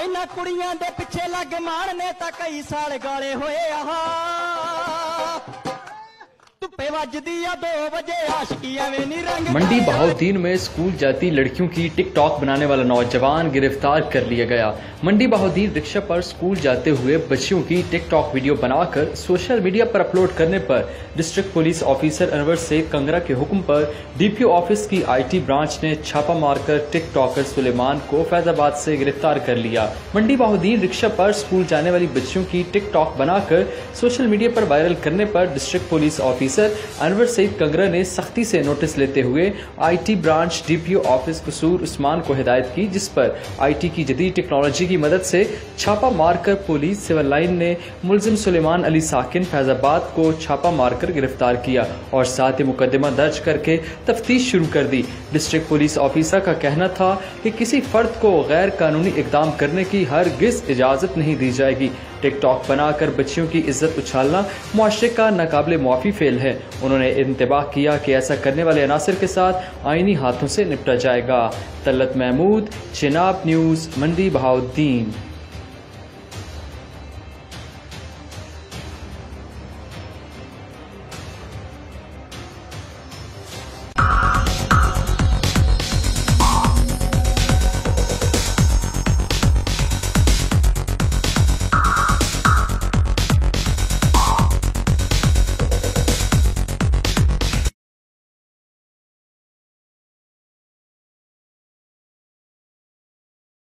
इन्हां कुड़ियां दे पिछे लग मान ने तां कई साल गाले होए आहा मंडी बहाउद्दीन में स्कूल जाती लड़कियों की टिकटॉक बनाने वाला नौजवान गिरफ्तार कर लिया गया। मंडी बहाउद्दीन रिक्शा पर स्कूल जाते हुए बच्चियों की टिकटॉक वीडियो बनाकर सोशल मीडिया पर अपलोड करने पर district police officer Anwar Saeed Kangra के हुक्म पर डीपीओ ऑफिस की आईटी ब्रांच ने छापा मारकर टिकटॉकर सुलेमान को फैजाबाद से गिरफ्तार कर लिया। मंडी बहाउद्दीन रिक्शा पर स्कूल जाने वाली बच्चियों की टिकटॉक बनाकर सोशल मीडिया पर वायरल करने पर district police officer Anwar Saeed Kangra ने सख्ती से नोटिस लेते हुए आईटी ब्रांच डीपीओ ऑफिस कसूर उस्मान को हिदायत की, जिस पर आईटी की जदीद टेक्नोलॉजी की मदद से छापा मारकर पुलिस सिविल लाइन ने मुलजिम सुलेमान अली साकिन फैजाबाद को छापा मारकर गिरफ्तार किया और साथ ही मुकदमा दर्ज करके तफ्तीश शुरू कर दी। डिस्ट्रिक्ट पुलिस ऑफिसर का कहना था कि किसी फर्द को गैर कानूनी इकदाम करने की हरगिज इजाजत नहीं दी जाएगी। टिकटॉक बनाकर बच्चियों की इज्जत उछालना मुआशरे का नाकाबिले मुआफी फेल है। उन्होंने इंतबाह किया कि ऐसा करने वाले अनासिर के साथ आईनी हाथों से निपटा जाएगा। तलत महमूद, चिनाब न्यूज़, मंडी बहाउद्दीन।